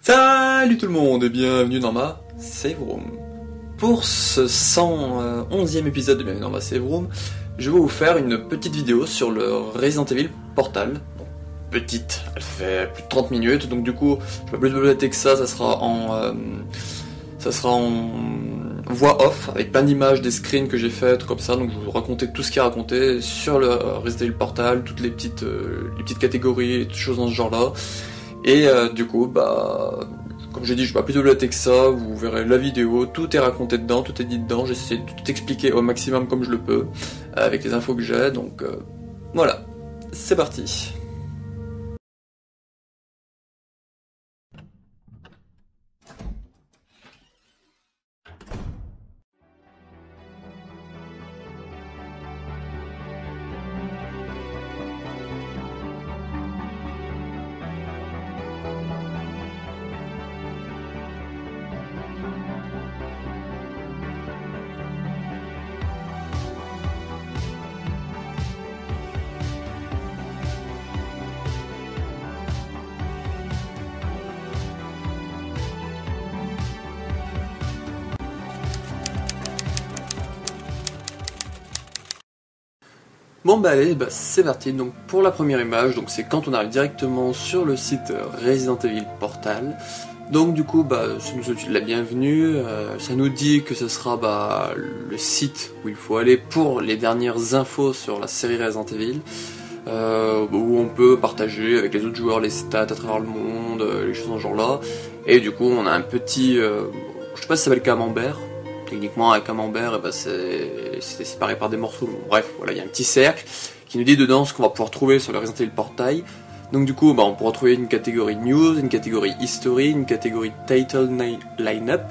Salut tout le monde et bienvenue dans ma Save Room. Pour ce 111e épisode de Bienvenue dans ma Save Room, je vais vous faire une petite vidéo sur le Resident Evil Portal. Donc, petite, elle fait plus de 30 minutes, donc du coup, je vais pas plus blablater que ça sera en voix off, avec plein d'images, des screens que j'ai fait, comme ça, donc je vais vous raconter tout ce qui est raconté sur le Resident Evil Portal, toutes les petites catégories, toutes choses dans ce genre-là. Et du coup, comme j'ai dit, je vais pas plus blablater que ça, vous verrez la vidéo, tout est raconté dedans, tout est dit dedans, j'essaie de tout expliquer au maximum comme je le peux, avec les infos que j'ai, donc voilà, c'est parti. Bon allez, c'est parti. Donc pour la première image, donc c'est quand on arrive directement sur le site Resident Evil Portal. Donc du coup, ça nous souhaite la bienvenue. Ça nous dit que ce sera le site où il faut aller pour les dernières infos sur la série Resident Evil, où on peut partager avec les autres joueurs les stats à travers le monde, les choses dans ce genre-là. Et du coup, on a un petit, je sais pas si ça s'appelle camembert. Techniquement, un camembert, c'est séparé par des morceaux. Bref, voilà, il y a un petit cercle qui nous dit dedans ce qu'on va pouvoir trouver sur le Resident Evil Portal. Donc du coup, on pourra trouver une catégorie News, une catégorie History, une catégorie Title Lineup,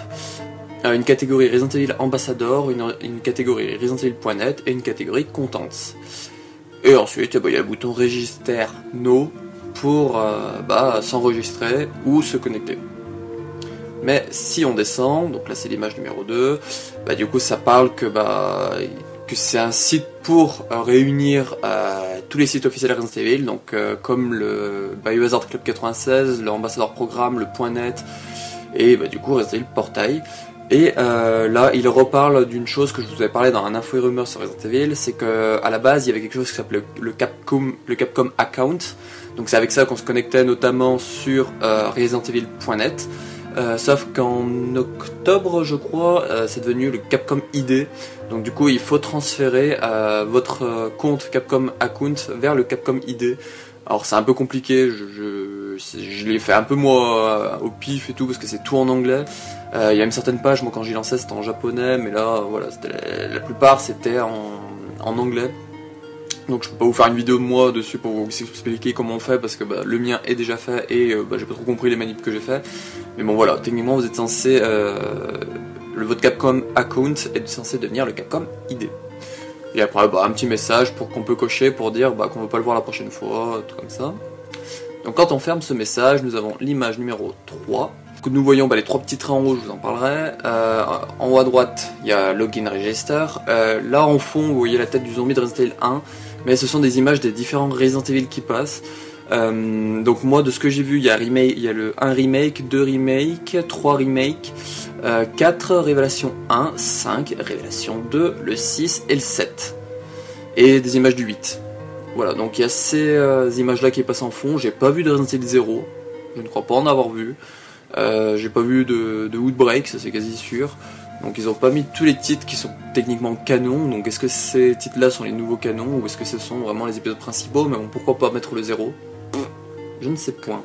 une catégorie Resident Evil Ambassador, une catégorie Resident Evil.net et une catégorie Contents. Et ensuite, il y a le bouton Register No pour s'enregistrer ou se connecter. Mais si on descend, donc là c'est l'image numéro 2, du coup ça parle que c'est un site pour réunir tous les sites officiels Resident Evil, donc comme le Biohazard Club 96, le Ambassador Programme, le .net, et du coup Resident Evil Portal. Et là il reparle d'une chose que je vous avais parlé dans un info et rumeur sur Resident Evil, c'est qu'à la base il y avait quelque chose qui s'appelait le Capcom Account, donc c'est avec ça qu'on se connectait notamment sur ResidentEvil.net. Sauf qu'en octobre, je crois, c'est devenu le Capcom ID. Donc du coup, il faut transférer votre compte Capcom Account vers le Capcom ID. Alors c'est un peu compliqué, je l'ai fait un peu moi au pif et tout, parce que c'est tout en anglais. Il y a une certaine page, moi quand j'y lançais c'était en japonais, mais là, voilà, la plupart c'était en anglais. Donc je peux pas vous faire une vidéo de moi dessus pour vous expliquer comment on fait, parce que le mien est déjà fait et j'ai pas trop compris les manips que j'ai fait. Mais bon voilà, techniquement vous êtes censé, votre Capcom account est censé devenir le Capcom ID. Et après un petit message qu'on peut cocher pour dire qu'on veut pas le voir la prochaine fois, tout comme ça. Donc quand on ferme ce message, nous avons l'image numéro 3. Nous voyons les trois petits traits en haut, je vous en parlerai. En haut à droite, il y a Login Register. Là en fond, vous voyez la tête du zombie de Resident Evil 1. Mais ce sont des images des différents Resident Evil qui passent. Donc moi, de ce que j'ai vu, il y a le 1 remake, 2 remake, 3 remake, 4 révélation 1, 5 révélation 2, le 6 et le 7. Et des images du 8. Voilà, donc il y a ces images-là qui passent en fond. J'ai pas vu de Resident Evil 0. Je ne crois pas en avoir vu. J'ai pas vu de Outbreak, ça c'est quasi sûr. Donc ils ont pas mis tous les titres qui sont techniquement canons, donc est-ce que ces titres-là sont les nouveaux canons, ou est-ce que ce sont vraiment les épisodes principaux, mais bon, pourquoi pas mettre le 0 ? Je ne sais point.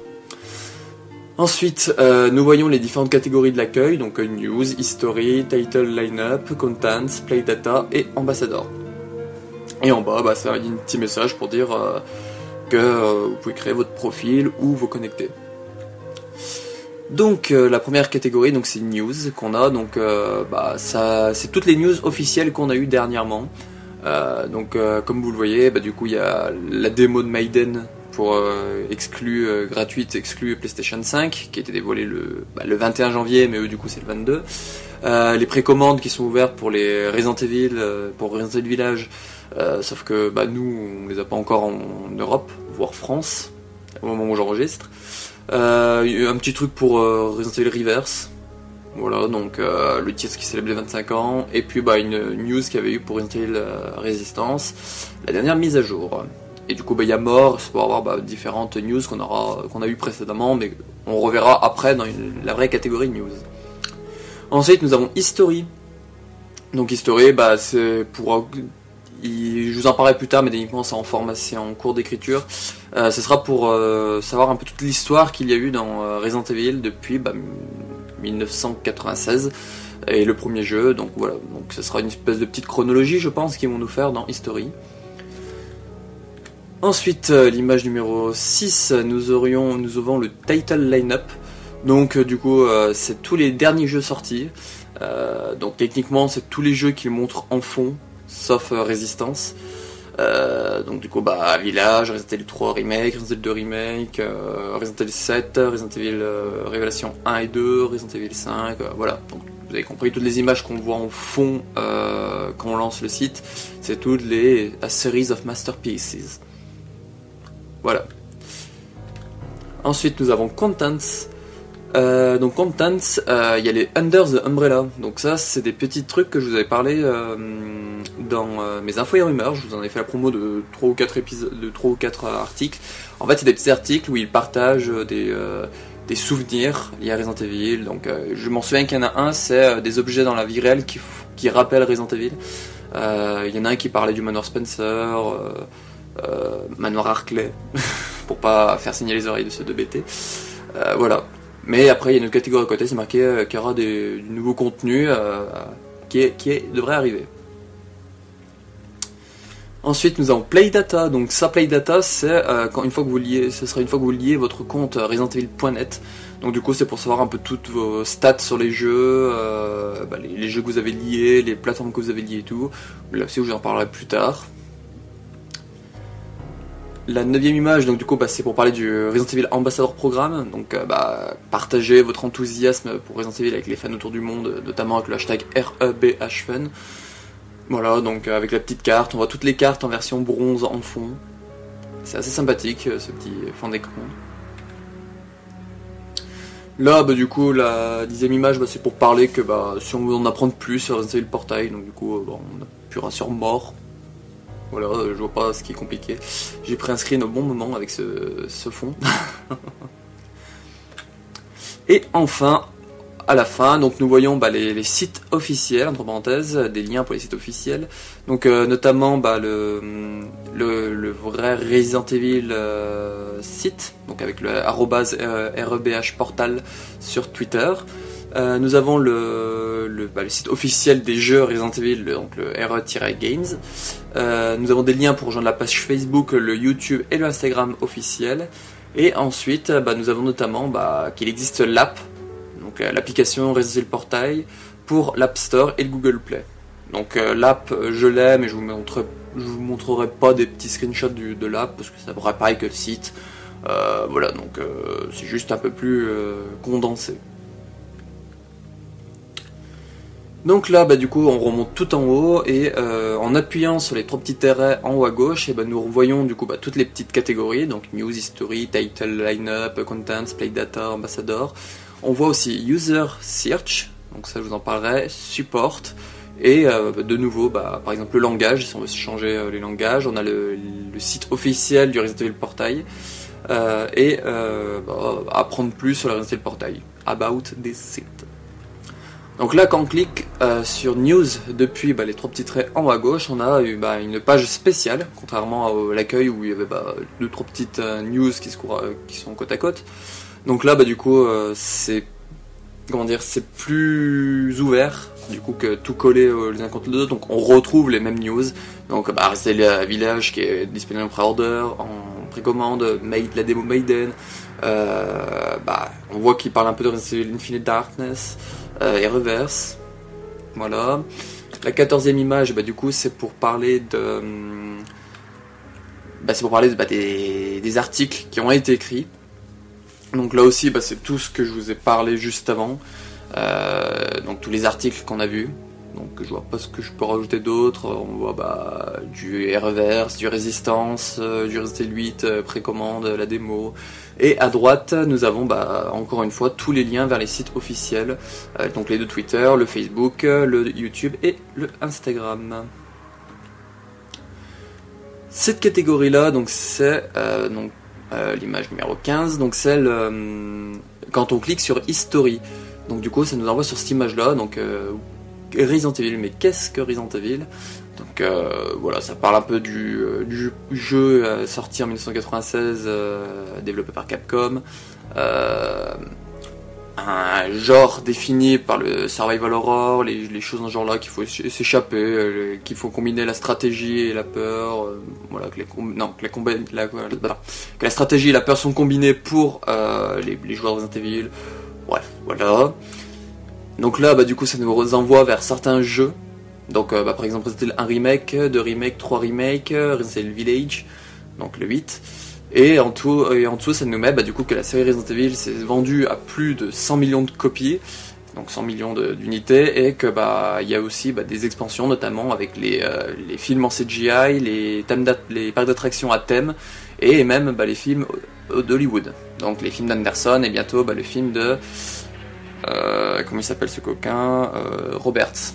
Ensuite, nous voyons les différentes catégories de l'accueil, donc News, History, Title Lineup, Contents, Play Data et Ambassador. Et en bas, ça a un petit message pour dire que vous pouvez créer votre profil ou vous connecter. Donc la première catégorie, donc c'est news qu'on a, donc c'est toutes les news officielles qu'on a eues dernièrement. Comme vous le voyez, du coup il y a la démo de Maiden pour gratuite exclue PlayStation 5 qui a été dévoilée le 21 janvier, mais eux du coup c'est le 22. Les précommandes qui sont ouvertes pour les Resident Evil, pour Resident Evil Village, sauf que nous on les a pas encore en Europe, voire France, au moment où j'enregistre. Un petit truc pour Resident Evil Reverse. Voilà, donc le titre qui célèbre les 25 ans. Et puis une news qu'il y avait eu pour Resident Evil Resistance, la dernière mise à jour. Et du coup, il y a mort, c'est pour avoir différentes news qu'on a eu précédemment, mais on reverra après dans la vraie catégorie news. Ensuite, nous avons History. Donc History, c'est pour... je vous en parlerai plus tard, mais techniquement c'est en formation, en cours d'écriture. Ce sera pour savoir un peu toute l'histoire qu'il y a eu dans Resident Evil depuis 1996 et le premier jeu. Donc voilà, donc ce sera une espèce de petite chronologie, je pense, qu'ils vont nous faire dans History. Ensuite, l'image numéro 6, nous avons le title line-up. Donc du coup, c'est tous les derniers jeux sortis. Donc techniquement, c'est tous les jeux qu'ils montrent en fond, sauf Resistance. Donc du coup, Village, Resident Evil 3 Remake, Resident Evil 2 Remake, Resident Evil 7, Resident Evil Révélation 1 et 2, Resident Evil 5, voilà. Donc vous avez compris, toutes les images qu'on voit en fond quand on lance le site, c'est toutes les A Series of Masterpieces. Voilà. Ensuite, nous avons Contents. Donc Contents, il y a les Under the Umbrella. Donc ça, c'est des petits trucs que je vous avais parlé dans mes infos et rumeurs. Je vous en ai fait la promo de 3 ou 4 épisodes, de 3 ou 4 articles. En fait, c'est des petits articles où ils partagent des souvenirs liés à Resident Evil. Donc je m'en souviens qu'il y en a un, c'est des objets dans la vie réelle qui rappellent Resident Evil. Il y en a un qui parlait du manoir Spencer, manoir Harkley, pour pas faire saigner les oreilles de ceux de BT. Voilà. Mais après, il y a une catégorie à côté, c'est marqué qu'il y aura du nouveau contenu qui devrait arriver. Ensuite, nous avons Playdata. Donc ça, Playdata, c'est une fois que vous liez votre compte ResidentEvil.net. Donc du coup, c'est pour savoir un peu toutes vos stats sur les jeux, les jeux que vous avez liés, les plateformes que vous avez liées et tout. Là aussi, je vous en parlerai plus tard. La 9ème image, donc du coup, c'est pour parler du Resident Evil Ambassador Programme. Donc, partagez votre enthousiasme pour Resident Evil avec les fans autour du monde, notamment avec le hashtag REBHFun. Voilà, donc avec la petite carte, on voit toutes les cartes en version bronze en fond. C'est assez sympathique, ce petit fond d'écran. Là, du coup, la 10ème image, c'est pour parler que si on veut en apprendre plus sur Resident Evil Portail, donc du coup, on appuiera sur mort. Voilà, je vois pas ce qui est compliqué. J'ai pris un screen au bon moment avec ce fond. Et enfin, à la fin, donc nous voyons les sites officiels, entre parenthèses, des liens pour les sites officiels. Donc notamment le vrai Resident Evil site, donc avec le @rebhportal sur Twitter. Nous avons le site officiel des jeux Resident Evil, donc le RE-Games. Nous avons des liens pour rejoindre la page Facebook, le YouTube et le Instagram officiel. Et ensuite, nous avons notamment qu'il existe l'app, donc l'application Resident Evil Portail, pour l'App Store et le Google Play. Donc l'app, je l'ai, mais je vous montrerai pas des petits screenshots de l'app, parce que ça devrait pareil que le site. Voilà, donc c'est juste un peu plus condensé. Donc là, du coup, on remonte tout en haut et en appuyant sur les 3 petits traits en haut à gauche, et nous revoyons du coup toutes les petites catégories, donc News, History, Title, Lineup, Contents, Playdata, Ambassador. On voit aussi User Search, donc ça je vous en parlerai, Support, et de nouveau, par exemple le langage, si on veut changer les langages, on a le site officiel du Resident Evil Portail, et apprendre plus sur le Resident Evil Portail, About this site. Donc là, quand on clique sur News depuis les 3 petits traits en haut à gauche, on a une page spéciale, contrairement à l'accueil où il y avait 2-3 petites news qui sont côte à côte. Donc là, du coup, c'est plus ouvert, du coup, que tout collé les uns contre les autres. Donc on retrouve les mêmes news. Donc Resident Evil Village qui est disponible en pré-order, en précommande, la démo Maiden. On voit qu'il parle un peu de Resident Evil Infinite Darkness. Et reverse, voilà. La 14e image, du coup, c'est pour parler des articles qui ont été écrits. Donc là aussi, c'est tout ce que je vous ai parlé juste avant. Donc tous les articles qu'on a vus. donc je vois pas ce que je peux rajouter d'autre. On voit du reverse, du Resistance, du Resident Evil 8, précommande, la démo. Et à droite, nous avons encore une fois tous les liens vers les sites officiels, donc les deux Twitter, le Facebook, le YouTube et le Instagram. Cette catégorie-là, donc c'est l'image numéro 15, donc celle quand on clique sur History. Donc du coup, ça nous envoie sur cette image-là, donc Resident Evil. Mais qu'est-ce que Resident Evil? Donc voilà, ça parle un peu du jeu sorti en 1996, développé par Capcom. Un genre défini par le survival horror, les choses dans ce genre-là qu'il faut s'échapper, qu'il faut combiner la stratégie et la peur. Voilà, que la stratégie et la peur sont combinées pour les joueurs de Resident Evil. Bref, voilà. Donc là, du coup, ça nous envoie vers certains jeux. Donc, par exemple, Resident Evil 1 remake, 2 remake, 3 remake, Resident Evil Village, donc le 8. Et en dessous, ça nous met du coup que la série Resident Evil s'est vendue à plus de 100 millions de copies, donc 100 millions d'unités, et que il y a aussi des expansions, notamment avec les films en CGI, les parcs d'attractions à thème, et même les films d'Hollywood. Donc les films d'Anderson, et bientôt le film de... comment il s'appelle ce coquin, Roberts.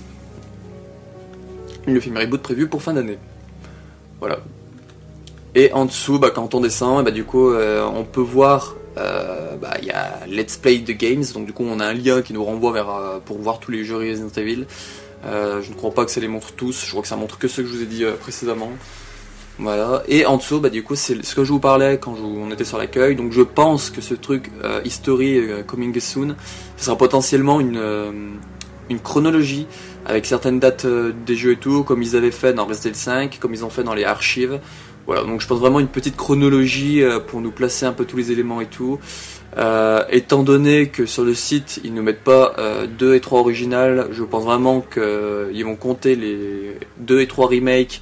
Le film reboot prévu pour fin d'année. Voilà. Et en dessous, quand on descend, du coup, on peut voir, il y a Let's Play the Games, donc du coup, on a un lien qui nous renvoie pour voir tous les jeux Resident Evil. Je ne crois pas que ça les montre tous, je crois que ça montre que ceux que je vous ai dit précédemment. Voilà. Et en dessous, du coup, c'est ce que je vous parlais quand on était sur l'accueil. Donc, je pense que ce truc History Coming Soon, ce sera potentiellement une chronologie avec certaines dates des jeux et tout, comme ils avaient fait dans Resident Evil 5, comme ils ont fait dans les archives. Voilà, donc je pense vraiment une petite chronologie pour nous placer un peu tous les éléments et tout. Étant donné que sur le site ils ne mettent pas 2 et 3 originales, je pense vraiment qu'ils vont compter les 2 et 3 remakes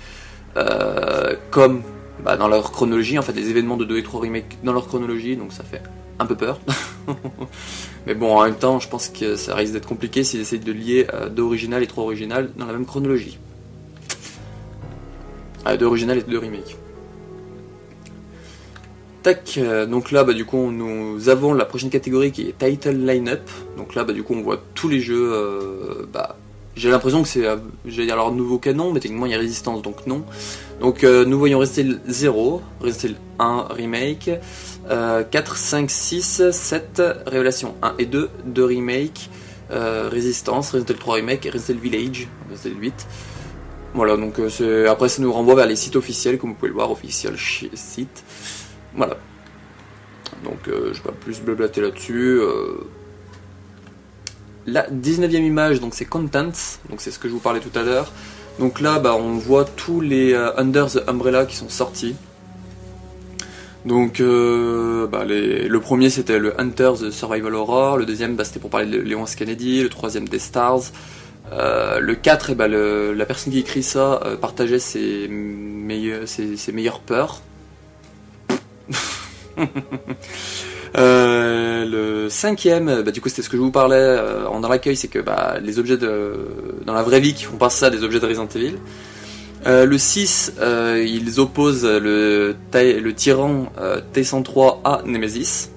comme dans leur chronologie, en fait les événements de 2 et 3 remakes dans leur chronologie, donc ça fait un peu peur. Mais bon, en même temps, je pense que ça risque d'être compliqué s'ils essayent de lier 2 originales et 3 originales dans la même chronologie. 2 originales et 2 remakes. Tac, donc là du coup nous avons la prochaine catégorie qui est Title Lineup. Donc là du coup on voit tous les jeux, j'ai l'impression que c'est, j'allais dire leur nouveau canon, mais techniquement il y a Résistance, donc non. Donc nous voyons Resident Evil 0, Resident Evil 1 Remake, 4, 5, 6, 7, Révélation 1 et 2, 2 Remake, Résistance, Resident Evil 3 Remake et Resident Evil Village, Resident Evil 8. Voilà, donc après ça nous renvoie vers les sites officiels, comme vous pouvez le voir, officiel site. Voilà. Donc je vais pas plus blablater là-dessus. La 19e image, donc c'est Contents, donc c'est ce que je vous parlais tout à l'heure. Donc là on voit tous les Under the Umbrella qui sont sortis. Donc le premier c'était le Hunter the Survival Horror, le deuxième c'était pour parler de Léon S. Kennedy, le troisième des Stars. Le 4, la personne qui écrit ça partageait ses meilleures peurs. Le 5e, du coup c'était ce que je vous parlais dans l'accueil, c'est que les objets dans la vraie vie qui font pas ça, des objets de Resident Evil. Le 6, ils opposent le tyran T-103 à Nemesis.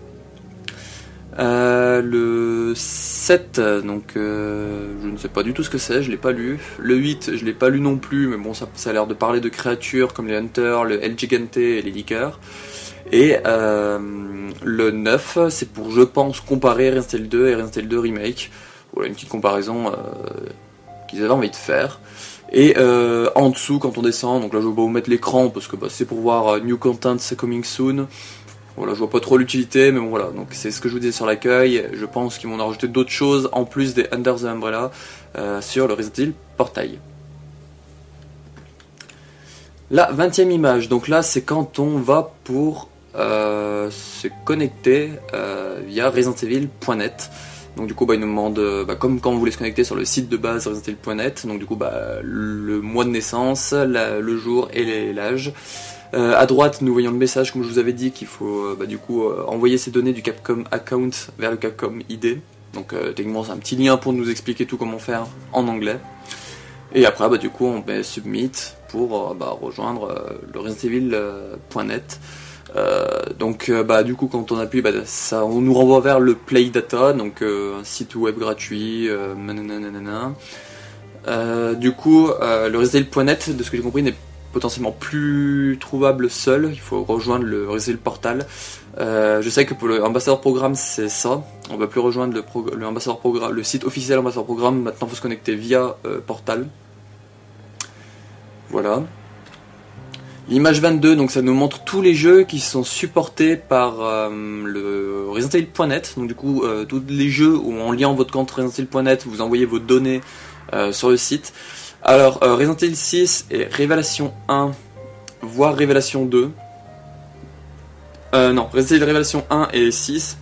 Le 7, donc je ne sais pas du tout ce que c'est, je l'ai pas lu. Le 8, je l'ai pas lu non plus, mais bon, ça a l'air de parler de créatures comme les Hunters, le El Gigante et les Lickers. Et le 9, c'est pour, je pense, comparer Resident Evil 2 et Resident Evil 2 Remake. Voilà, une petite comparaison qu'ils avaient envie de faire. Et en dessous, quand on descend, donc là je vais pas vous mettre l'écran parce que c'est pour voir New Content, c'est coming soon. Voilà, je vois pas trop l'utilité, mais bon voilà, donc c'est ce que je vous disais sur l'accueil. Je pense qu'ils vont en rajouter d'autres choses en plus des Under the Umbrella sur le Resident Evil Portail. La 20e image, donc là c'est quand on va pour se connecter via residentevil.net. Donc du coup il nous demande, comme quand vous voulez se connecter sur le site de base residentevil.net, donc du coup le mois de naissance, le jour et l'âge. À droite nous voyons le message, comme je vous avais dit, qu'il faut envoyer ces données du Capcom account vers le Capcom ID. Donc techniquement c'est un petit lien pour nous expliquer tout comment faire en anglais. Et après, bah, du coup, on met submit pour rejoindre le ResidentEvil.net. Bah, du coup, quand on appuie, bah, ça, on nous renvoie vers le Play Data, donc un site web gratuit. Du coup, le ResidentEvil.net, de ce que j'ai compris, n'est potentiellement plus trouvable seul. Il faut rejoindre le Resident Evil Portal. Je sais que pour le ambassadeur programme, c'est ça. On va plus rejoindre le ambassadeur programme, le site officiel ambassadeur programme. Maintenant, il faut se connecter via Portal. Voilà. L'image 22, donc ça nous montre tous les jeux qui sont supportés par le ResidentEvil.net. Donc du coup, tous les jeux où en liant votre compte ResidentEvil.net, vous envoyez vos données sur le site. Alors, Resident Evil 6 et Révélation 1, voire Révélation 2. Non, Resident Evil Révélation 1 et 6,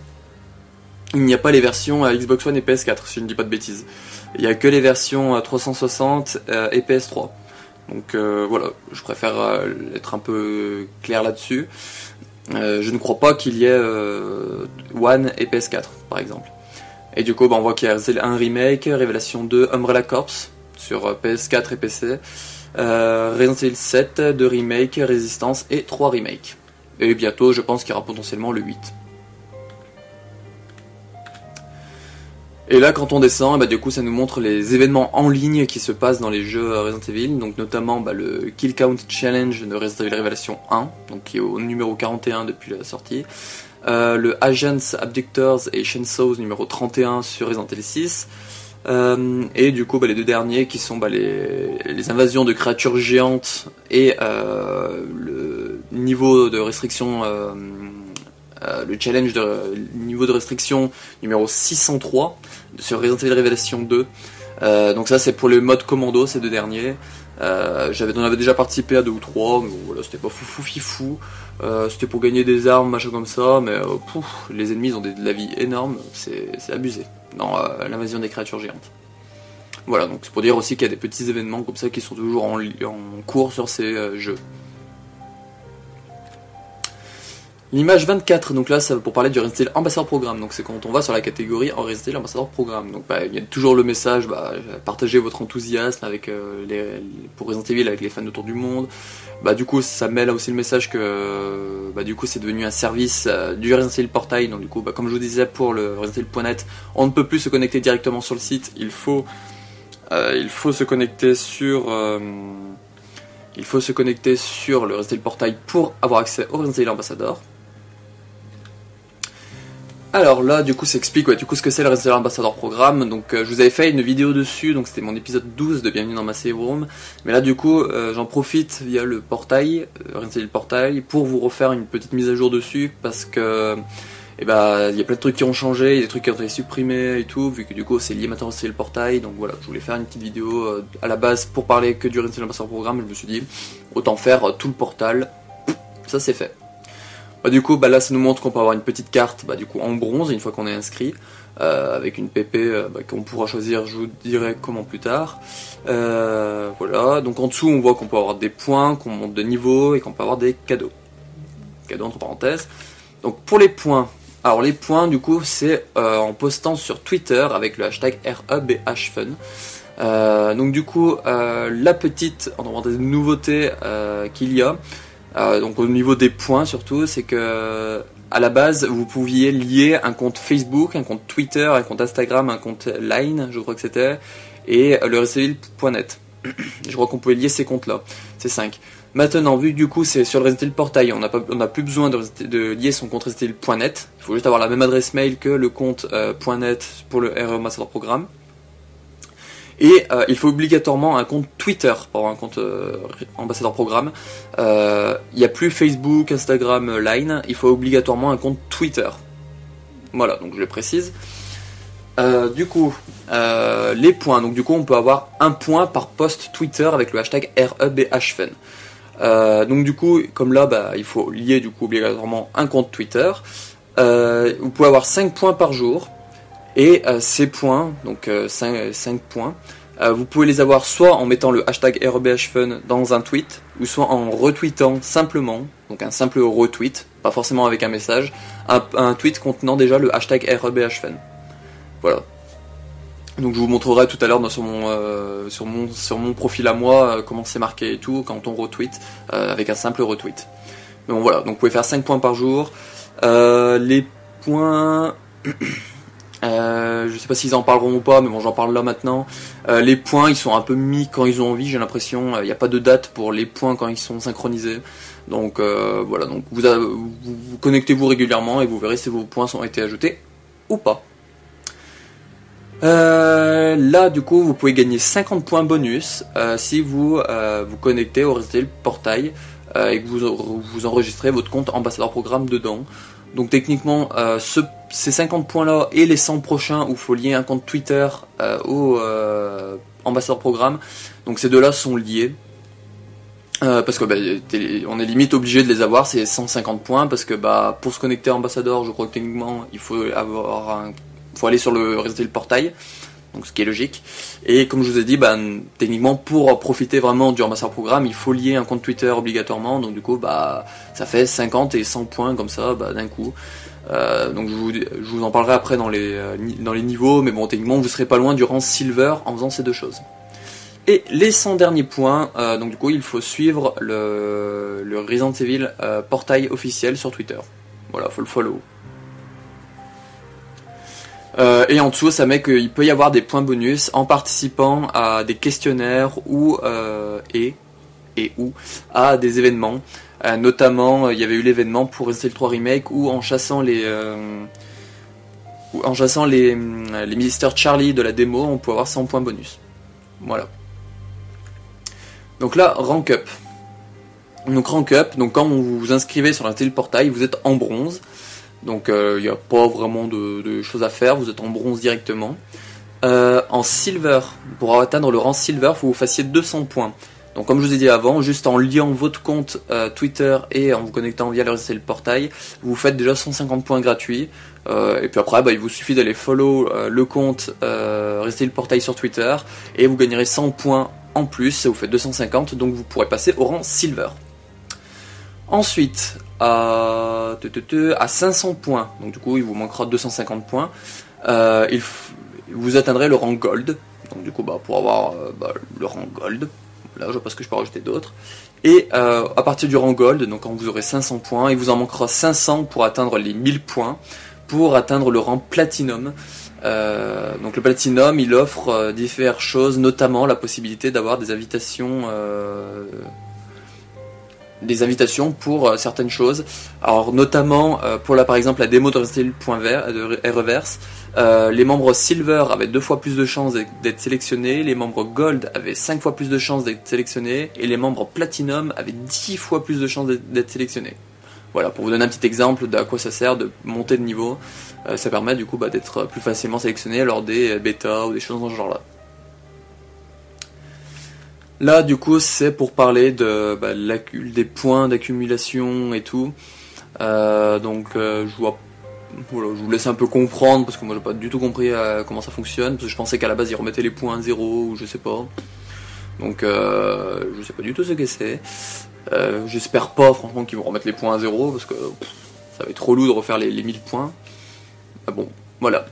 il n'y a pas les versions Xbox One et PS4, si je ne dis pas de bêtises. Il n'y a que les versions 360 et PS3. Donc voilà, je préfère être un peu clair là-dessus. Je ne crois pas qu'il y ait One et PS4, par exemple. Et du coup, on voit qu'il y a Resident Evil 1 Remake, Révélation 2, Umbrella Corps, sur PS4 et PC, Resident Evil 7, 2 Remake, Résistance et 3 Remake. Et bientôt, je pense qu'il y aura potentiellement le 8. Et là, quand on descend, bah, du coup, ça nous montre les événements en ligne qui se passent dans les jeux Resident Evil, donc notamment le Kill Count Challenge de Resident Evil Révélation 1, donc qui est au numéro 41 depuis la sortie, le Agents, Abductors et Chainsaws numéro 31 sur Resident Evil 6, et du coup les deux derniers qui sont les invasions de créatures géantes et le niveau de restriction, le challenge de niveau de restriction numéro 603 sur Resident Evil Révélation 2. Donc ça c'est pour le mode commando, ces deux derniers. On avait déjà participé à 2 ou 3, mais bon, voilà, c'était pas fifou. C'était pour gagner des armes, machin comme ça, mais les ennemis ont de la vie énorme, c'est abusé dans l'invasion des créatures géantes. Voilà, donc c'est pour dire aussi qu'il y a des petits événements comme ça qui sont toujours en cours sur ces jeux. L'image 24, donc là c'est pour parler du Resident Evil Ambassador Programme, donc c'est quand on va sur la catégorie en Resident Evil Ambassador Programme. Donc il y a toujours le message, partagez votre enthousiasme avec pour Resident Evil avec les fans autour du monde. Du coup ça met là aussi le message que du coup c'est devenu un service du Resident Evil Portail. Donc du coup comme je vous disais pour le Resident Evil.net, on ne peut plus se connecter directement sur le site, il faut se connecter sur le Resident Evil Portail pour avoir accès au Resident Evil Ambassador. Alors là, du coup, ça explique ce que c'est le Resident Evil Ambassador Programme. Donc, je vous avais fait une vidéo dessus, donc c'était mon épisode 12 de Bienvenue dans ma Save Room. Mais là, du coup, j'en profite via le portail, Resident Evil Portail, pour vous refaire une petite mise à jour dessus, parce que il y a plein de trucs qui ont changé, il y a des trucs qui ont été supprimés et tout, vu que du coup, c'est lié maintenant au Resident Evil Portail. Donc voilà, je voulais faire une petite vidéo à la base pour parler que du Resident Evil Ambassador Programme. Je me suis dit, autant faire tout le portal. Ça, c'est fait. Du coup, là, ça nous montre qu'on peut avoir une petite carte du coup, en bronze une fois qu'on est inscrit, avec une PP qu'on pourra choisir, je vous dirai comment plus tard. Voilà, donc en dessous, on voit qu'on peut avoir des points, qu'on monte de niveau et qu'on peut avoir des cadeaux. Cadeaux entre parenthèses. Donc pour les points, alors les points, du coup, c'est en postant sur Twitter avec le hashtag REBHFun. Donc du coup, la petite, en parenthèse, nouveauté qu'il y a, donc au niveau des points surtout, c'est que à la base vous pouviez lier un compte Facebook, un compte Twitter, un compte Instagram, un compte Line, je crois que c'était, et le ResidentEvil.net. Je crois qu'on pouvait lier ces comptes là, ces 5. Maintenant, vu que du coup c'est sur le Resident Evil Portail, on n'a plus besoin de lier son compte ResidentEvil.net, il faut juste avoir la même adresse mail que le compte .net pour le RE Ambassador Programme. Et il faut obligatoirement un compte Twitter pour avoir un compte ambassadeur programme. Il n'y a plus Facebook, Instagram, Line, il faut obligatoirement un compte Twitter. Voilà, donc je le précise. Du coup, les points. Donc du coup, on peut avoir un point par post Twitter avec le hashtag REBHFun. Donc du coup, comme là, il faut lier du coup obligatoirement un compte Twitter. Vous pouvez avoir 5 points par jour. Et ces points, donc 5 points, vous pouvez les avoir soit en mettant le hashtag REBHFun dans un tweet, ou soit en retweetant simplement, donc un simple retweet, pas forcément avec un message, un tweet contenant déjà le hashtag REBHFun. Voilà. Donc je vous montrerai tout à l'heure sur mon profil à moi comment c'est marqué et tout quand on retweet avec un simple retweet. Donc voilà, donc vous pouvez faire 5 points par jour. Les points, je sais pas s'ils en parleront ou pas, mais bon j'en parle là maintenant. Les points ils sont un peu mis quand ils ont envie, j'ai l'impression. Il n'y a pas de date pour les points quand ils sont synchronisés. Donc voilà, donc vous connectez-vous régulièrement et vous verrez si vos points ont été ajoutés ou pas. Là du coup vous pouvez gagner 50 points bonus si vous vous connectez au Resident Evil Portail et que vous enregistrez votre compte ambassadeur programme dedans. Donc techniquement ces 50 points là et les 100 prochains où il faut lier un compte Twitter au ambassadeur programme, donc ces deux là sont liés. Parce que on est limite obligé de les avoir ces 150 points parce que pour se connecter à ambassadeur je crois que techniquement il faut aller sur le Resident Evil Portail, donc ce qui est logique. Et comme je vous ai dit, techniquement pour profiter vraiment du ambassadeur programme, il faut lier un compte Twitter obligatoirement. Donc du coup, ça fait 50 et 100 points comme ça d'un coup. Donc je vous en parlerai après dans les niveaux, mais bon, techniquement vous serez pas loin du rang Silver en faisant ces deux choses. Et les 100 derniers points, donc du coup il faut suivre le Resident Evil Portail officiel sur Twitter. Voilà, faut le follow. Et en dessous, ça met qu'il peut y avoir des points bonus en participant à des questionnaires ou à des événements. Notamment, il y avait eu l'événement pour Resident Evil 3 Remake où en chassant les Mr. Charlie de la démo, on peut avoir 100 points bonus. Voilà. Donc là, Rank Up. Donc Rank Up, donc quand vous vous inscrivez sur Resident Evil Portail, vous êtes en bronze. Donc il n'y a pas vraiment de choses à faire, vous êtes en bronze directement. En silver, pour atteindre le rang silver, il faut que vous fassiez 200 points. Donc comme je vous ai dit avant, juste en liant votre compte Twitter et en vous connectant via le Resident Evil Portail, vous faites déjà 150 points gratuits. Et puis après, il vous suffit d'aller follow le compte Resident Evil Portail sur Twitter et vous gagnerez 100 points en plus, ça vous fait 250, donc vous pourrez passer au rang silver. Ensuite, à 500 points, donc du coup il vous manquera 250 points, vous atteindrez le rang gold. Donc du coup pour avoir le rang gold, là je pense que je peux rajouter d'autres. Et à partir du rang gold, donc quand vous aurez 500 points, il vous en manquera 500 pour atteindre les 1000 points, pour atteindre le rang platinum. Donc le platinum il offre diverses choses, notamment la possibilité d'avoir des invitations pour certaines choses. Alors notamment pour par exemple la démo de Resident Evil Reverse, les membres Silver avaient 2 fois plus de chances d'être sélectionnés, les membres Gold avaient 5 fois plus de chances d'être sélectionnés, et les membres Platinum avaient 10 fois plus de chances d'être sélectionnés. Voilà, pour vous donner un petit exemple d'à quoi ça sert de monter de niveau, ça permet du coup d'être plus facilement sélectionné lors des bêtas ou des choses dans ce genre là. Là, du coup, c'est pour parler des points d'accumulation et tout. Je vous laisse un peu comprendre, parce que moi j'ai pas du tout compris comment ça fonctionne, parce que je pensais qu'à la base ils remettaient les points à 0 ou je sais pas. Donc je sais pas du tout ce que c'est. J'espère pas franchement qu'ils vont remettre les points à 0, parce que ça va être relou de refaire les 1000 points. Bon, voilà.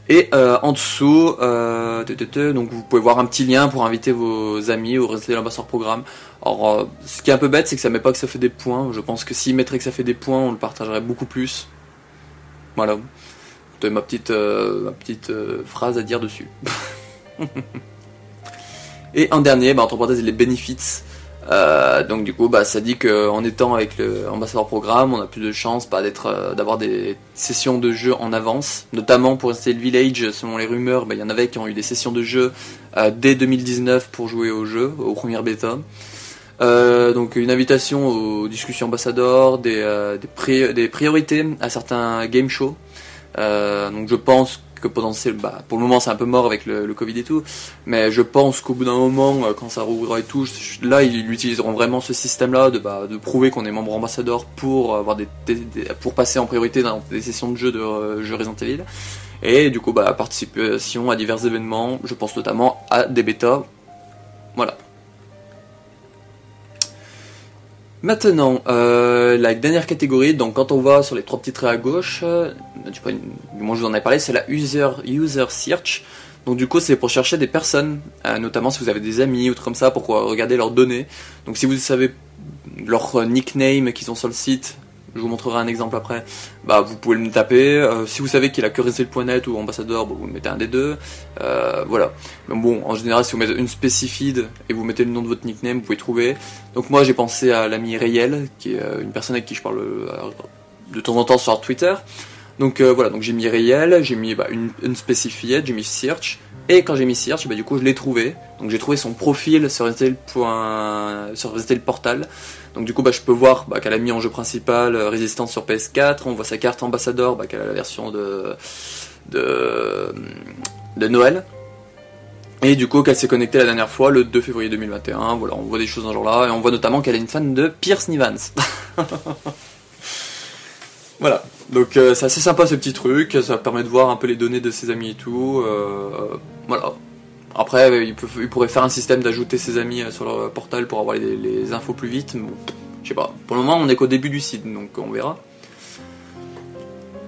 Et en dessous, donc vous pouvez voir un petit lien pour inviter vos amis au Resident Evil Ambassador Programme. Alors, ce qui est un peu bête, c'est que ça met pas que ça fait des points. Je pense que s'il mettrait que ça fait des points, on le partagerait beaucoup plus. Voilà. C'était ma petite phrase à dire dessus. Et en dernier, entre parenthèses, les benefits. Donc du coup ça dit qu'en étant avec le ambassadeur programme, on a plus de chances d'avoir des sessions de jeu en avance, notamment pour Resident Evil Village. Selon les rumeurs, il y en avait qui ont eu des sessions de jeu dès 2019 pour jouer au jeu, aux premières bêtas. Donc une invitation aux discussions ambassadeurs, des priorités à certains game shows. Donc je pense que potentiel, pour le moment c'est un peu mort avec le Covid et tout, mais je pense qu'au bout d'un moment, quand ça rouvrira et tout, là ils utiliseront vraiment ce système là de prouver qu'on est membre ambassadeur pour avoir pour passer en priorité dans des sessions de jeu Resident Evil, et du coup participation à divers événements, je pense notamment à des bêtas. Voilà. Maintenant, la dernière catégorie, donc quand on va sur les 3 petits traits à gauche, du moins je vous en ai parlé, c'est la user search. Donc du coup c'est pour chercher des personnes, notamment si vous avez des amis ou trucs comme ça, pour regarder leurs données. Donc si vous savez leur nickname qu'ils ont sur le site, je vous montrerai un exemple après, bah vous pouvez le taper. Si vous savez qu'il a que resell.net ou ambassadeur, bah, vous mettez un des deux. Voilà. Mais bon, en général, si vous mettez une spécifide et vous mettez le nom de votre nickname, vous pouvez trouver. Donc moi, j'ai pensé à l'ami Rayel, qui est une personne avec qui je parle de temps en temps sur Twitter. Donc voilà, donc j'ai mis Rayel, j'ai mis une spécifiette, j'ai mis search. Et quand j'ai mis search, bah, du coup, je l'ai trouvé. Donc j'ai trouvé son profil sur Resell Portal. Donc du coup bah, je peux voir qu'elle a mis en jeu principal Résistance sur PS4, on voit sa carte ambassadeur qu'elle a la version de Noël. Et du coup qu'elle s'est connectée la dernière fois le 2 février 2021, voilà, on voit des choses dans ce genre là, et on voit notamment qu'elle est une fan de Pierce Nivans. Voilà, donc c'est assez sympa ce petit truc, ça permet de voir un peu les données de ses amis et tout, voilà. Après, il pourrait faire un système d'ajouter ses amis sur leur portal pour avoir les infos plus vite. Bon, je sais pas. Pour le moment, on est qu'au début du site, donc on verra.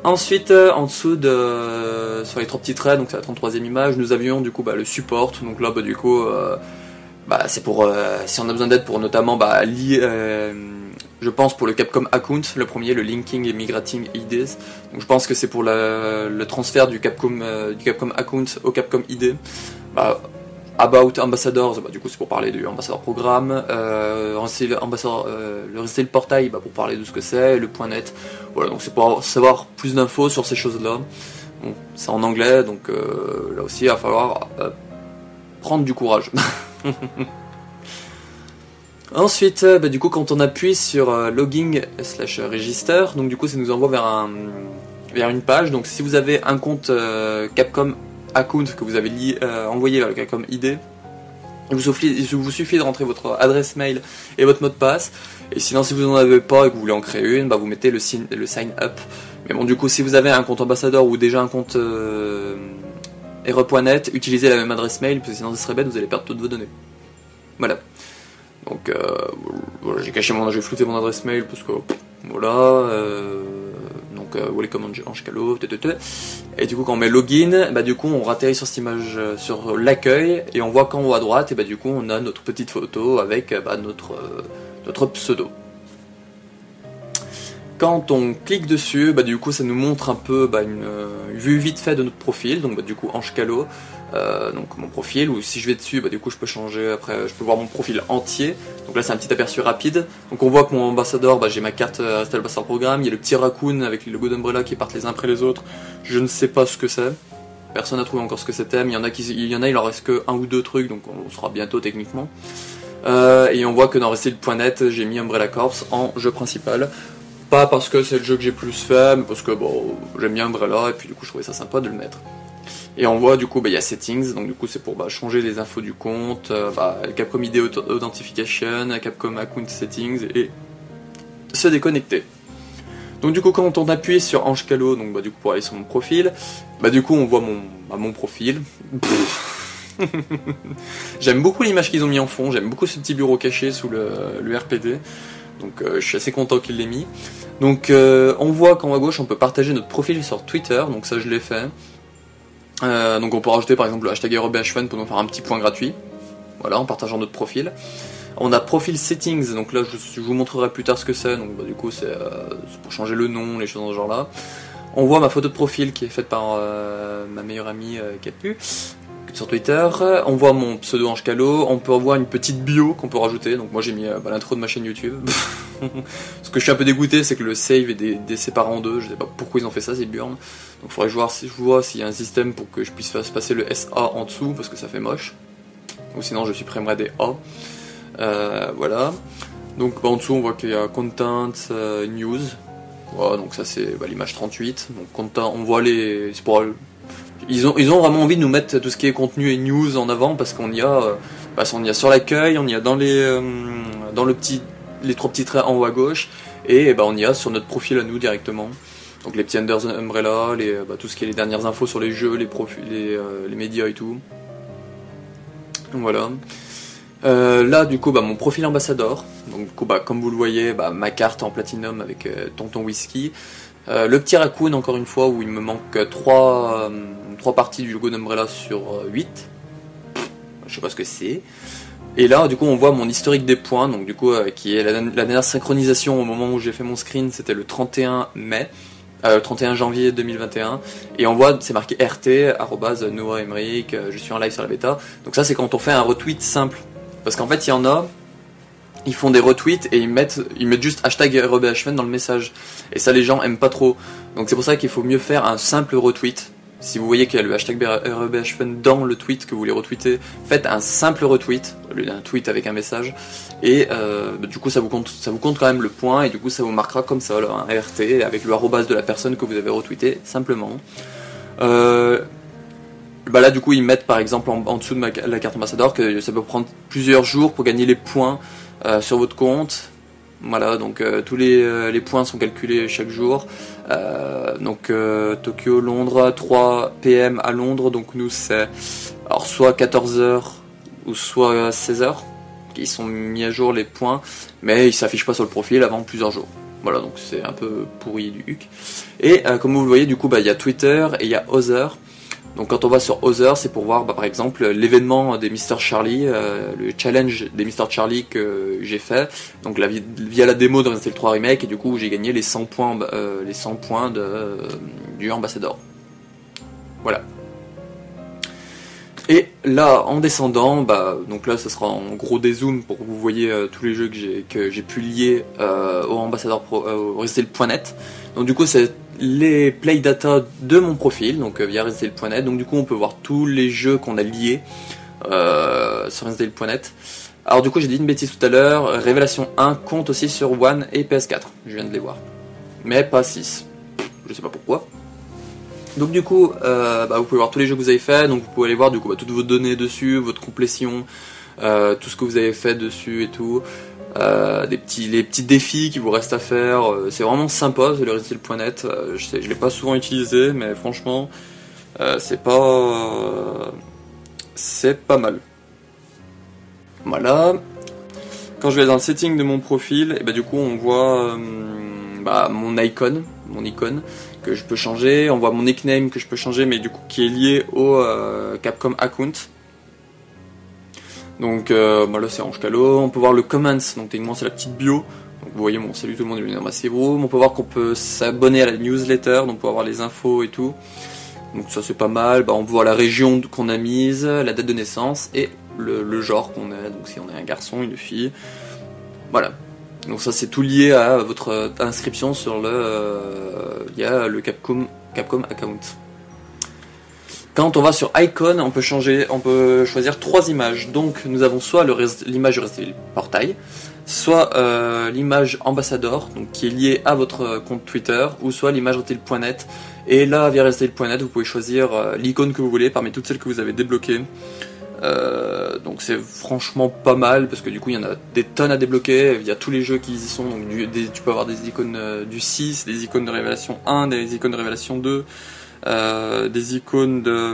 Ensuite, en dessous sur les trois petits traits, donc c'est la 33e image, nous avions du coup le support. Donc là, du coup, c'est pour si on a besoin d'aide pour notamment je pense pour le Capcom Account, le premier, le Linking et Migrating IDs. Donc je pense que c'est pour le transfert du Capcom Account au Capcom ID. About Ambassadors, du coup c'est pour parler du Ambassador Programme, le Resell Portail pour parler de ce que c'est, le .net, voilà, donc c'est pour savoir plus d'infos sur ces choses-là. Bon, c'est en anglais, donc là aussi il va falloir prendre du courage. Ensuite, du coup quand on appuie sur logging/register, donc du coup ça nous envoie vers une page. Donc si vous avez un compte Capcom Account que vous avez envoyé vers le Capcom ID, il vous suffit de rentrer votre adresse mail et votre mot de passe. Et sinon, si vous n'en avez pas et que vous voulez en créer une, vous mettez le sign up. Mais bon, du coup, si vous avez un compte ambassadeur ou déjà un compte Error.net, utilisez la même adresse mail, parce que sinon, ce serait bête, vous allez perdre toutes vos données. Voilà. Donc, voilà, j'ai flouté mon adresse mail parce que voilà. Welcome Ange-Calo, et du coup quand on met login, du coup on atterrit sur cette image, sur l'accueil, et on voit qu'en haut à droite, et du coup on a notre petite photo avec notre pseudo. Quand on clique dessus, du coup ça nous montre un peu une vue vite fait de notre profil, donc du coup Ange-Calo, donc mon profil, ou si je vais dessus, du coup je peux changer, après je peux voir mon profil entier. Donc là c'est un petit aperçu rapide. Donc on voit que mon ambassadeur, j'ai ma carte Resell Ambassador Programme, il y a le petit raccoon avec les logos d'Umbrella qui partent les uns après les autres. Je ne sais pas ce que c'est. Personne n'a trouvé encore ce que c'était, mais il en reste que un ou deux trucs, donc on sera bientôt techniquement. Et on voit que dans Resell.net, j'ai mis Umbrella Corps en jeu principal. Pas parce que c'est le jeu que j'ai plus fait, mais parce que j'aime bien Umbrella, et puis du coup je trouvais ça sympa de le mettre. Et on voit du coup il y a settings, donc du coup c'est pour changer les infos du compte, Capcom ID Authentication, Capcom Account Settings, et se déconnecter. Donc du coup quand on appuie sur Ange-Calo, donc du coup pour aller sur mon profil, du coup on voit mon profil. J'aime beaucoup l'image qu'ils ont mis en fond, j'aime beaucoup ce petit bureau caché sous le RPD. Donc je suis assez content qu'il l'ait mis. Donc on voit qu'en haut à gauche on peut partager notre profil sur Twitter, donc ça je l'ai fait. Donc on peut rajouter par exemple le hashtag EuroBHFun pour nous faire un petit point gratuit, voilà, en partageant notre profil. On a profil settings, donc là je vous montrerai plus tard ce que c'est, donc du coup c'est pour changer le nom, les choses dans ce genre là. On voit ma photo de profil qui est faite par ma meilleure amie Capu sur Twitter. On voit mon pseudo Ange-Calo, on peut voir une petite bio qu'on peut rajouter, donc moi j'ai mis l'intro de ma chaîne YouTube. Ce que je suis un peu dégoûté, c'est que le save est séparé en deux, je sais pas pourquoi ils ont fait ça, c'est burn. Donc il faudrait que je vois s'il y a un système pour que je puisse faire passer le SA en dessous, parce que ça fait moche. Ou sinon je supprimerai des A. Voilà. Donc en dessous on voit qu'il y a Content, News. Voilà, donc ça c'est l'image 38. Donc content, on voit les... Ils ont vraiment envie de nous mettre tout ce qui est contenu et news en avant, parce qu'on y a, sur l'accueil, on y a dans les trois petits traits en haut à gauche, et on y a sur notre profil à nous directement. Donc les petits Unders Umbrella, tout ce qui est les dernières infos sur les jeux, les médias et tout. Donc voilà. Là du coup mon profil ambassadeur. Donc du coup comme vous le voyez, ma carte en platinum avec Tonton Whisky. Le petit raccoon, encore une fois, où il me manque 3 parties du logo d'Umbrella sur 8. Je sais pas ce que c'est. Et là, du coup, on voit mon historique des points, donc du coup, qui est la dernière synchronisation au moment où j'ai fait mon screen, c'était le 31 mai. 31 janvier 2021, et on voit, c'est marqué RT, Noah Emmerich, je suis en live sur la bêta. Donc ça, c'est quand on fait un retweet simple. Parce qu'en fait, il y en a, ils font des retweets et ils mettent juste hashtag REBHFun dans le message. Et ça, les gens aiment pas trop. Donc c'est pour ça qu'il faut mieux faire un simple retweet. Si vous voyez qu'il y a le hashtag REBHFun dans le tweet que vous voulez retweeter, faites un simple retweet, au lieu d'un tweet avec un message, et du coup ça vous compte quand même le point, et du coup ça vous marquera comme ça, là, un RT, avec le arrobase de la personne que vous avez retweeté, simplement. Là du coup ils mettent par exemple en dessous de la carte ambassadeur que ça peut prendre plusieurs jours pour gagner les points sur votre compte. Voilà, donc tous les points sont calculés chaque jour. Tokyo, Londres, 3 PM à Londres, donc nous c'est alors soit 14h ou soit 16h qui sont mis à jour les points, mais ils s'affichent pas sur le profil avant plusieurs jours. Voilà, donc c'est un peu pourri du huc. Et comme vous voyez, du coup, il y a Twitter et il y a Other. Donc quand on va sur Other, c'est pour voir par exemple l'événement des Mr. Charlie, le challenge des Mr. Charlie que j'ai fait, donc via la démo de Resident Evil 3 Remake, et du coup j'ai gagné les 100 points, du ambassadeur. Voilà. Et là, en descendant, donc là, ce sera en gros des zooms pour que vous voyez tous les jeux que j'ai pu lier au ambassadeur au Resident.net. Donc du coup, c'est les play data de mon profil, donc via Resident.net. Donc du coup, on peut voir tous les jeux qu'on a liés sur Resident.net. Alors du coup, j'ai dit une bêtise tout à l'heure. Révélation 1 compte aussi sur One et PS4. Je viens de les voir, mais pas 6. Je sais pas pourquoi. Donc du coup, vous pouvez voir tous les jeux que vous avez fait, donc vous pouvez aller voir du coup toutes vos données dessus, votre complétion, tout ce que vous avez fait dessus et tout, les petits défis qui vous restent à faire. C'est vraiment sympa, le Resident.net. Je l'ai pas souvent utilisé, mais franchement, c'est pas mal. Voilà. Quand je vais dans le setting de mon profil, et du coup on voit mon icône que je peux changer, on voit mon nickname que je peux changer, mais du coup qui est lié au Capcom account. Donc là c'est Ange Calo. On peut voir le comments, donc techniquement c'est la petite bio. Donc vous voyez mon salut tout le monde, bienvenue dans ma Save Room. On peut voir qu'on peut s'abonner à la newsletter, donc pour avoir les infos et tout. Donc ça c'est pas mal. On peut voir la région qu'on a mise, la date de naissance et le genre qu'on est, donc si on est un garçon, une fille. Voilà. Donc ça c'est tout lié à votre inscription sur via le Capcom account. Quand on va sur Icon, on peut choisir 3 images. Donc nous avons soit l'image du Resident Evil Portail, soit l'image Ambassador, donc qui est liée à votre compte Twitter, ou soit l'image Resident.net. Et là, via Resident.net, vous pouvez choisir l'icône que vous voulez parmi toutes celles que vous avez débloquées. Donc c'est franchement pas mal parce que du coup il y en a des tonnes à débloquer, il y a tous les jeux qui y sont, donc tu peux avoir des icônes du 6, des icônes de révélation 1, des icônes de révélation 2, des icônes de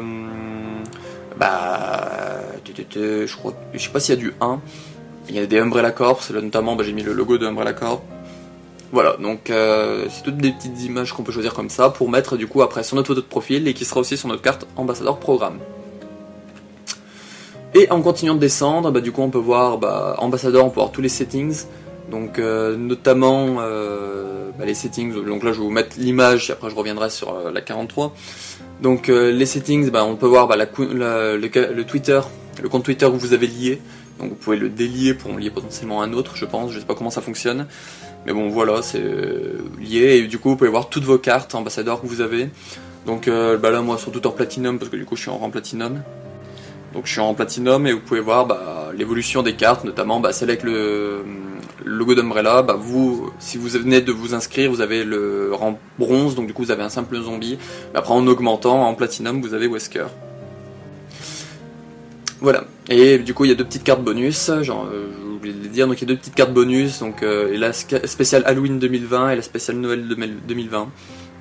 je sais pas s'il y a du 1, il y a des Umbrella Corps, là notamment j'ai mis le logo de Umbrella Corps. Voilà, donc c'est toutes des petites images qu'on peut choisir comme ça pour mettre du coup après sur notre photo de profil et qui sera aussi sur notre carte ambassadeur programme. Et en continuant de descendre, du coup on peut voir ambassadeur, on peut voir tous les settings, donc notamment les settings, donc là je vais vous mettre l'image et après je reviendrai sur la 43. Donc les settings, on peut voir le Twitter, le compte Twitter que vous avez lié, donc vous pouvez le délier pour en lier potentiellement un autre, je pense, je sais pas comment ça fonctionne, mais bon voilà, c'est lié, et du coup vous pouvez voir toutes vos cartes ambassadeurs que vous avez. Donc là moi surtout en platinum parce que du coup je suis en rang platinum. Donc je suis en platinum et vous pouvez voir l'évolution des cartes, notamment celle avec le logo d'Umbrella. Si vous venez de vous inscrire, vous avez le rang bronze, donc du coup vous avez un simple zombie. Mais après en augmentant, en platinum, vous avez Wesker. Voilà. Et du coup il y a 2 petites cartes bonus, j'ai oublié de les dire, donc il y a 2 petites cartes bonus, donc la spéciale Halloween 2020 et la spéciale Noël 2020.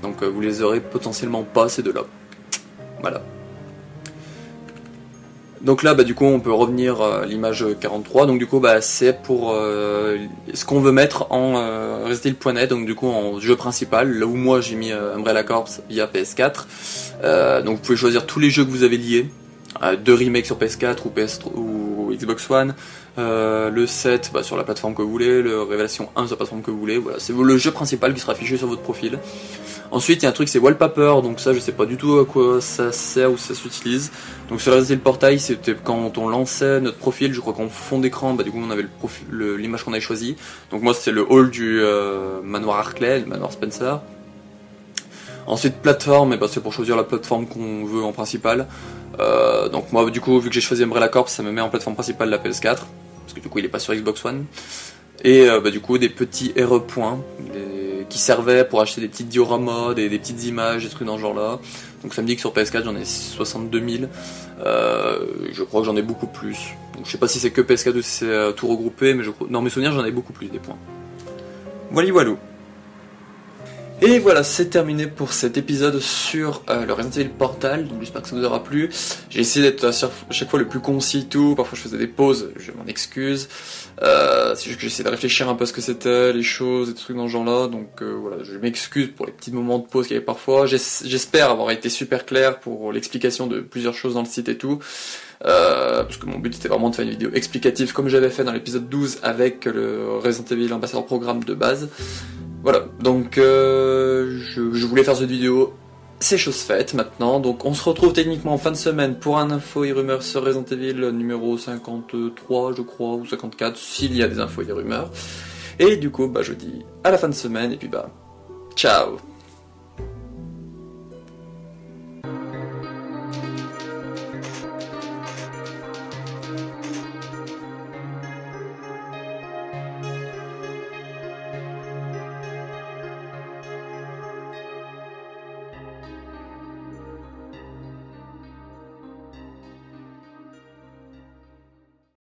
Donc vous les aurez potentiellement pas ces 2 là. Voilà. Donc là, bah, du coup, on peut revenir à l'image 43. Donc du coup, bah, c'est pour ce qu'on veut mettre en ResidEvil.net. Donc du coup, en jeu principal, là où moi j'ai mis Umbrella Corps via PS4. Donc vous pouvez choisir tous les jeux que vous avez liés. 2 remakes sur PS4 ou PS3 ou Xbox One. Le 7 bah, sur la plateforme que vous voulez. Le Révélation 1 sur la plateforme que vous voulez. Voilà, c'est le jeu principal qui sera affiché sur votre profil. Ensuite, il y a un truc, c'est Wallpaper, donc ça, je sais pas du tout à quoi ça sert ou ça s'utilise. Donc sur le portail, c'était quand on lançait notre profil, je crois qu'en fond d'écran, bah du coup, on avait l'image qu'on avait choisie. Donc moi, c'était le hall du manoir Harclay, le manoir Spencer. Ensuite, plateforme, et bah, c'est pour choisir la plateforme qu'on veut en principal. Donc moi, du coup, vu que j'ai choisi Umbrella Corps, ça me met en plateforme principale la PS4, parce que du coup, il est pas sur Xbox One. Et bah, du coup, des petits RE points, qui servaient pour acheter des petits dioramas, des petites images, des trucs dans ce genre-là. Donc ça me dit que sur PS4 j'en ai 62 000. Je crois que j'en ai beaucoup plus. Donc je sais pas si c'est que PS4 ou si c'est tout regroupé, mais dans mes souvenirs j'en ai beaucoup plus des points. Voilà voilà. Et voilà, c'est terminé pour cet épisode sur le Resident Evil Portal, donc j'espère que ça vous aura plu. J'ai essayé d'être à chaque fois le plus concis et tout, parfois je faisais des pauses, je m'en excuse. C'est juste que j'essaie de réfléchir un peu à ce que c'était, les choses, et des trucs dans ce genre-là, donc voilà, je m'excuse pour les petits moments de pause qu'il y avait parfois. J'espère avoir été super clair pour l'explication de plusieurs choses dans le site et tout. Parce que mon but c'était vraiment de faire une vidéo explicative comme j'avais fait dans l'épisode 12 avec le Resident Evil Ambassador Programme de base. Voilà, donc je voulais faire cette vidéo, c'est chose faite maintenant, donc on se retrouve techniquement en fin de semaine pour un info et rumeurs sur Resident Evil numéro 53 je crois, ou 54, s'il y a des infos et des rumeurs. Et du coup, bah je dis à la fin de semaine, et puis bah, ciao.